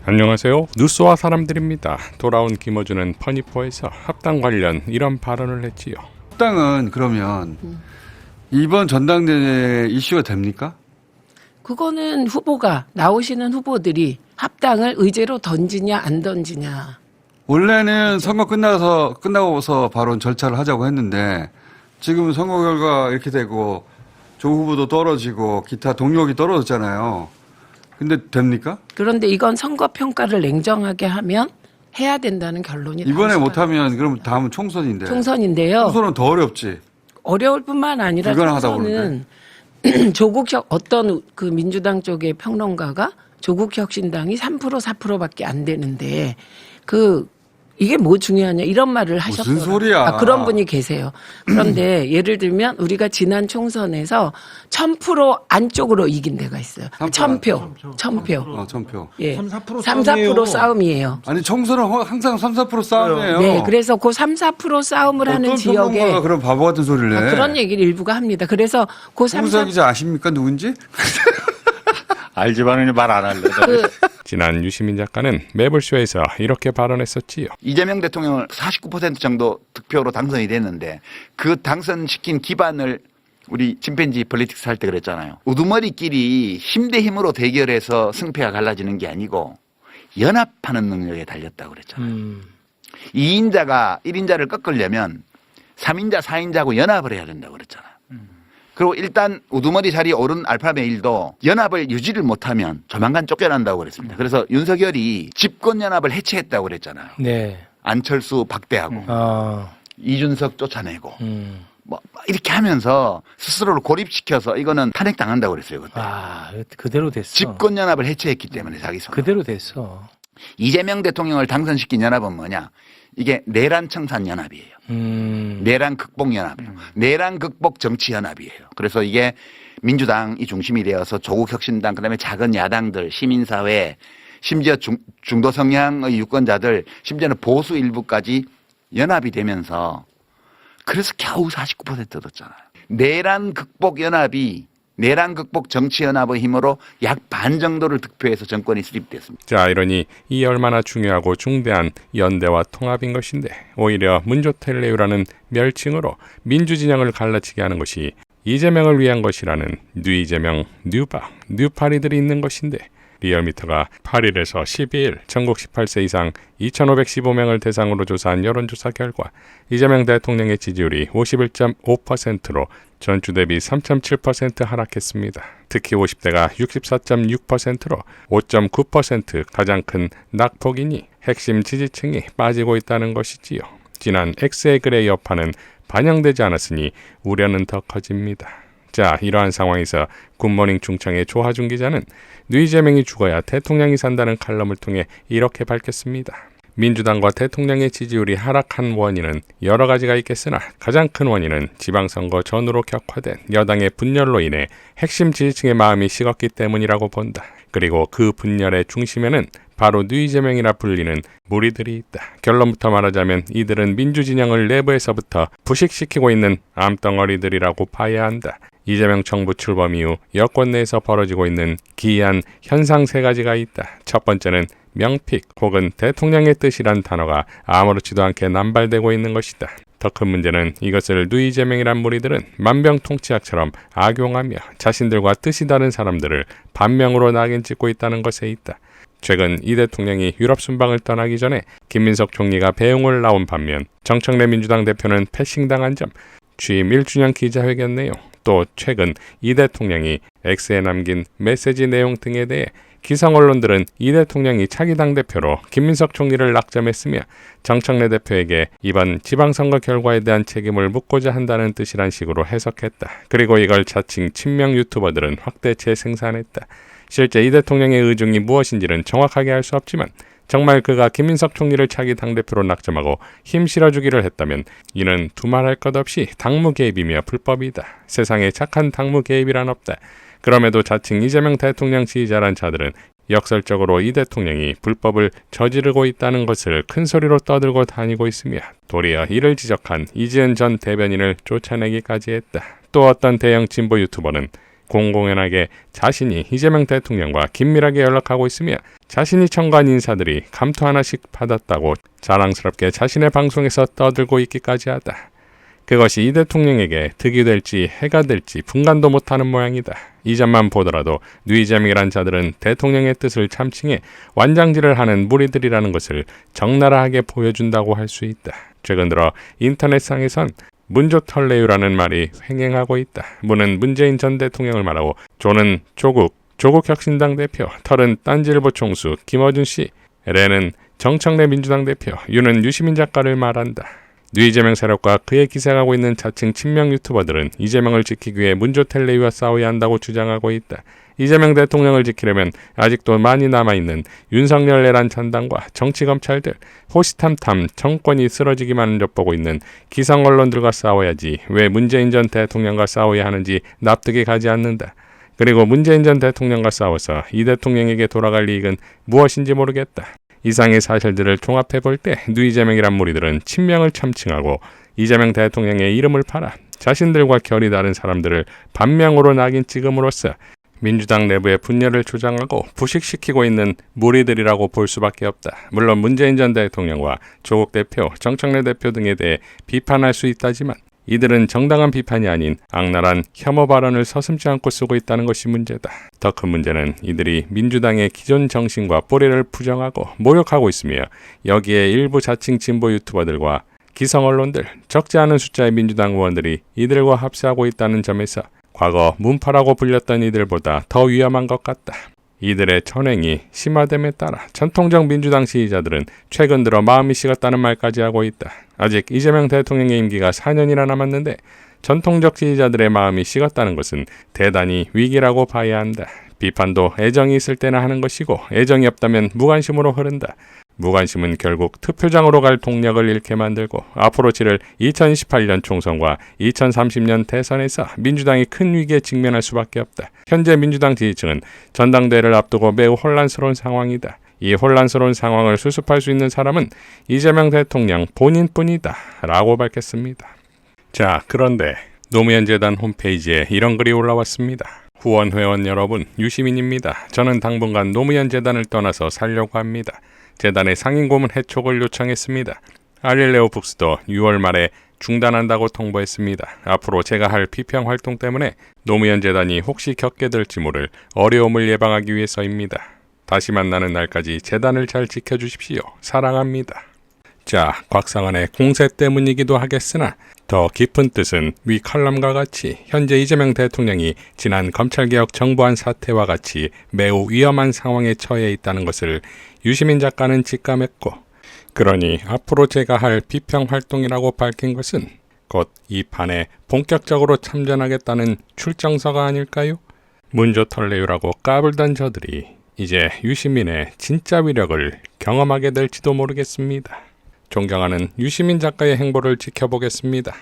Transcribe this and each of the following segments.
안녕하세요. 뉴스와 사람들입니다. 돌아온 김어준은 퍼니포에서 합당 관련 이런 발언을 했지요. 합당은 그러면 이번 전당대회 이슈가 됩니까? 그거는 후보가 나오시는 후보들이 합당을 의제로 던지냐 안 던지냐. 원래는 선거 끝나고서 바로 절차를 하자고 했는데 지금 선거 결과 이렇게 되고 조 후보도 떨어지고 기타 동력이 떨어졌잖아요. 근데 됩니까? 그런데 이건 선거 평가를 냉정하게 하면 해야 된다는 결론이 이번에 못하면 그럼 다음은 총선인데. 총선인데요. 총선은 더 어렵지. 어려울 뿐만 아니라 총선은 조국혁 어떤 그 민주당 쪽의 평론가가 조국혁신당이 3% 4%밖에 안 되는데 이게 뭐 중요하냐 이런 말을 하셨어요. 무슨 소리야. 그런 분이 계세요. 그런데 예를 들면 우리가 지난 총선에서 1000% 안쪽으로 이긴 데가 있어요. 1000표. 1000표. 예. 3, 4% 3-4% 싸움이에요. 아니 총선은 항상 3-4% 싸움이에요. 네, 그래서 그 3-4% 싸움을 하는 지역에 평론가가 그런 바보 같은 소리를 해. 그런 얘기를 일부가 합니다. 그래서 그 홍수아 기자 아십니까 누군지? 알지만은 말 안 할래. 지난 유시민 작가는 매불쇼에서 이렇게 발언했었지요. 이재명 대통령을 49% 정도 득표로 당선이 됐는데 그 당선시킨 기반을 우리 침팬지 폴리틱스 할 때 그랬잖아요. 우두머리끼리 힘 대 힘으로 대결해서 승패가 갈라지는 게 아니고 연합하는 능력에 달렸다고 그랬잖아요. 2인자가 1인자를 꺾으려면 3인자, 4인자하고 연합을 해야 된다고 그랬잖아요. 그리고 일단 우두머리 자리에 오른 알파메일도 연합을 유지를 못하면 조만간 쫓겨난다고 그랬습니다. 그래서 윤석열이 집권연합을 해체했다고 그랬잖아요. 네. 안철수 박대하고 이준석 쫓아내고 뭐 이렇게 하면서 스스로를 고립시켜서 이거는 탄핵당한다고 그랬어요. 그때. 그대로 됐어. 집권연합을 해체했기 때문에 자기 손으로. 그대로 됐어. 이재명 대통령을 당선시킨 연합은 뭐냐. 이게 내란 청산 연합이에요. 내란 극복 연합이에요. 내란 극복 정치 연합이에요. 그래서 이게 민주당이 중심이 되어서 조국혁신당 그다음에 작은 야당들 시민사회 심지어 중도 성향의 유권자들 심지어는 보수 일부까지 연합이 되면서 그래서 겨우 49% 얻었잖아요. 내란 극복 연합이 내란 극복 정치연합의 힘으로 약 반 정도를 득표해서 정권이 수립됐습니다. 자, 이러니 이 얼마나 중요하고 중대한 연대와 통합인 것인데 오히려 문조텔레유라는 멸칭으로 민주진영을 갈라치게 하는 것이 이재명을 위한 것이라는 뉴이재명, 뉴박, 뉴파리들이 있는 것인데 리얼미터가 8일에서 12일 전국 18세 이상 2,515명을 대상으로 조사한 여론조사 결과 이재명 대통령의 지지율이 51.5%로 전주 대비 3.7% 하락했습니다. 특히 50대가 64.6%로 5.9% 가장 큰 낙폭이니 핵심 지지층이 빠지고 있다는 것이지요. 지난 X의 글의 여파는 반영되지 않았으니 우려는 더 커집니다. 자, 이러한 상황에서 굿모닝 충청의 조하준 기자는 뉴이재명이 죽어야 대통령이 산다는 칼럼을 통해 이렇게 밝혔습니다. 민주당과 대통령의 지지율이 하락한 원인은 여러 가지가 있겠으나 가장 큰 원인은 지방선거 전후로 격화된 여당의 분열로 인해 핵심 지지층의 마음이 식었기 때문이라고 본다. 그리고 그 분열의 중심에는 바로 뉴이재명이라 불리는 무리들이 있다. 결론부터 말하자면 이들은 민주진영을 내부에서부터 부식시키고 있는 암덩어리들이라고 봐야 한다. 이재명 정부 출범 이후 여권 내에서 벌어지고 있는 기이한 현상 세 가지가 있다. 첫 번째는 명픽 혹은 대통령의 뜻이란 단어가 아무렇지도 않게 남발되고 있는 것이다. 더 큰 문제는 이것을 뉴이재명이란 무리들은 만병통치약처럼 악용하며 자신들과 뜻이 다른 사람들을 반명으로 낙인 찍고 있다는 것에 있다. 최근 이 대통령이 유럽 순방을 떠나기 전에 김민석 총리가 배웅을 나온 반면 정청래 민주당 대표는 패싱당한 점, 취임 1주년 기자회견 내용, 또 최근 이 대통령이 X에 남긴 메시지 내용 등에 대해 기성 언론들은 이 대통령이 차기 당대표로 김민석 총리를 낙점했으며 정청래 대표에게 이번 지방선거 결과에 대한 책임을 묻고자 한다는 뜻이란 식으로 해석했다. 그리고 이걸 자칭 친명 유튜버들은 확대 재생산했다. 실제 이 대통령의 의중이 무엇인지는 정확하게 알 수 없지만 정말 그가 김민석 총리를 차기 당대표로 낙점하고 힘 실어주기를 했다면 이는 두말할 것 없이 당무 개입이며 불법이다. 세상에 착한 당무 개입이란 없다. 그럼에도 자칭 이재명 대통령 지지자란 자들은 역설적으로 이 대통령이 불법을 저지르고 있다는 것을 큰 소리로 떠들고 다니고 있으며 도리어 이를 지적한 이지은 전 대변인을 쫓아내기까지 했다. 또 어떤 대형 진보 유튜버는 공공연하게 자신이 이재명 대통령과 긴밀하게 연락하고 있으며 자신이 청구한 인사들이 감투 하나씩 받았다고 자랑스럽게 자신의 방송에서 떠들고 있기까지 하다. 그것이 이 대통령에게 득이 될지 해가 될지 분간도 못하는 모양이다. 이 점만 보더라도 누이재명이란 자들은 대통령의 뜻을 참칭해 완장질을 하는 무리들이라는 것을 적나라하게 보여준다고 할 수 있다. 최근 들어 인터넷상에선 문조털레유라는 말이 횡행하고 있다. 문은 문재인 전 대통령을 말하고 조는 조국혁신당 대표, 털은 딴지일보 총수 김어준 씨, 레는 정청래 민주당 대표, 유는 유시민 작가를 말한다. 누이재명 세력과 그에 기생하고 있는 자칭 친명 유튜버들은 이재명을 지키기 위해 문조텔레이와 싸워야 한다고 주장하고 있다. 이재명 대통령을 지키려면 아직도 많이 남아있는 윤석열 내란 전당과 정치검찰들, 호시탐탐 정권이 쓰러지기만 엿보고 있는 기성 언론들과 싸워야지 왜 문재인 전 대통령과 싸워야 하는지 납득이 가지 않는다. 그리고 문재인 전 대통령과 싸워서 이 대통령에게 돌아갈 이익은 무엇인지 모르겠다. 이상의 사실들을 종합해볼 때 누이재명이란 무리들은 친명을 참칭하고 이재명 대통령의 이름을 팔아 자신들과 결이 다른 사람들을 반명으로 낙인 찍음으로써 민주당 내부의 분열을 조장하고 부식시키고 있는 무리들이라고 볼 수밖에 없다. 물론 문재인 전 대통령과 조국 대표, 정청래 대표 등에 대해 비판할 수 있다지만 이들은 정당한 비판이 아닌 악랄한 혐오 발언을 서슴지 않고 쓰고 있다는 것이 문제다. 더 큰 문제는 이들이 민주당의 기존 정신과 뿌리를 부정하고 모욕하고 있으며 여기에 일부 자칭 진보 유튜버들과 기성 언론들, 적지 않은 숫자의 민주당 의원들이 이들과 합세하고 있다는 점에서 과거 문파라고 불렸던 이들보다 더 위험한 것 같다. 이들의 전횡이 심화됨에 따라 전통적 민주당 지지자들은 최근 들어 마음이 식었다는 말까지 하고 있다. 아직 이재명 대통령의 임기가 4년이나 남았는데 전통적 지지자들의 마음이 식었다는 것은 대단히 위기라고 봐야 한다. 비판도 애정이 있을 때나 하는 것이고 애정이 없다면 무관심으로 흐른다. 무관심은 결국 투표장으로 갈 동력을 잃게 만들고 앞으로 치를 2028년 총선과 2030년 대선에서 민주당이 큰 위기에 직면할 수밖에 없다. 현재 민주당 지지층은 전당대회를 앞두고 매우 혼란스러운 상황이다. 이 혼란스러운 상황을 수습할 수 있는 사람은 이재명 대통령 본인뿐이다 라고 밝혔습니다. 자, 그런데 노무현 재단 홈페이지에 이런 글이 올라왔습니다. 후원 회원 여러분, 유시민입니다. 저는 당분간 노무현 재단을 떠나서 살려고 합니다. 재단의 상임 고문 해촉을 요청했습니다. 알릴레오 북스도 6월 말에 중단한다고 통보했습니다. 앞으로 제가 할 비평 활동 때문에 노무현 재단이 혹시 겪게 될지 모를 어려움을 예방하기 위해서입니다. 다시 만나는 날까지 재단을 잘 지켜주십시오. 사랑합니다. 자, 곽상한의 공세 때문이기도 하겠으나 더 깊은 뜻은 위 칼럼과 같이 현재 이재명 대통령이 지난 검찰개혁 정부안 사태와 같이 매우 위험한 상황에 처해 있다는 것을 유시민 작가는 직감했고, 그러니 앞으로 제가 할 비평 활동이라고 밝힌 것은 곧 이 판에 본격적으로 참전하겠다는 출정서가 아닐까요? 문조털레유라고 까불던 저들이 이제 유시민의 진짜 위력을 경험하게 될지도 모르겠습니다. 존경하는 유시민 작가의 행보를 지켜보겠습니다.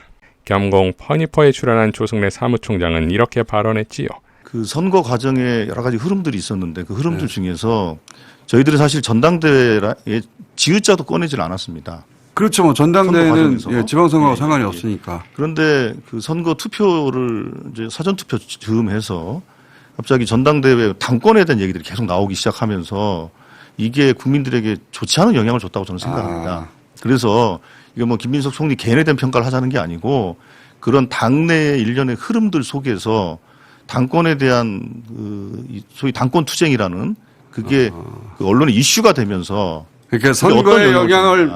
겸공 퍼니퍼에 출연한 조승래 사무총장은 이렇게 발언했지요. 그 선거 과정에 여러 가지 흐름들이 있었는데 그 흐름들 중에서 저희들은 사실 전당대회에 지읒자도 꺼내질 않았습니다. 그렇죠. 뭐 전당대회는 지방선거와 상관이 예. 없으니까. 그런데 그 선거 투표를 이제 사전투표 즈음 해서 갑자기 전당대회 당권에 대한 얘기들이 계속 나오기 시작하면서 이게 국민들에게 좋지 않은 영향을 줬다고 저는 생각합니다. 그래서 이거 뭐 김민석 총리 개인에 대한 평가를 하자는 게 아니고 그런 당내의 일련의 흐름들 속에서 당권에 대한 그 소위 당권 투쟁이라는 그게 그 언론의 이슈가 되면서 그러니까 선거에 영향을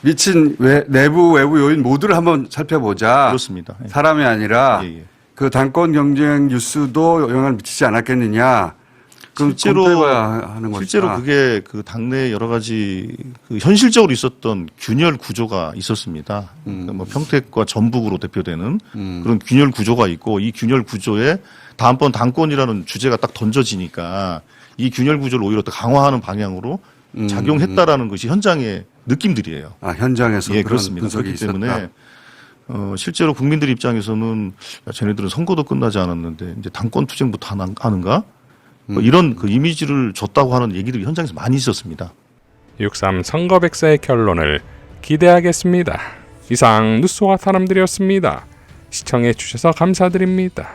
미친 내부 외부 요인 모두를 한번 살펴보자. 그렇습니다. 예. 사람이 아니라 예, 예. 그 당권 경쟁 뉴스도 영향을 미치지 않았겠느냐. 그럼 검토해봐야 하는 것이다. 실제로 그게 그 당내 여러 가지 그 현실적으로 있었던 균열 구조가 있었습니다. 그러니까 뭐 평택과 전북으로 대표되는 그런 균열 구조가 있고 이 균열 구조에 다음번 당권이라는 주제가 딱 던져지니까 이 균열 구조를 오히려 더 강화하는 방향으로 작용했다라는 것이 현장의 느낌들이에요. 아, 현장에서 예, 그런 그렇습니다. 분석이 그렇기 있었다. 때문에 실제로 국민들 입장에서는 야, 쟤네들은 선거도 끝나지 않았는데 이제 당권 투쟁부터 하는가? 뭐 이런 그 이미지를 줬다고 하는 얘기들이 현장에서 많이 있었습니다. 6.3 선거백서의 결론을 기대하겠습니다. 이상 뉴스와 사람들이었습니다. 시청해 주셔서 감사드립니다.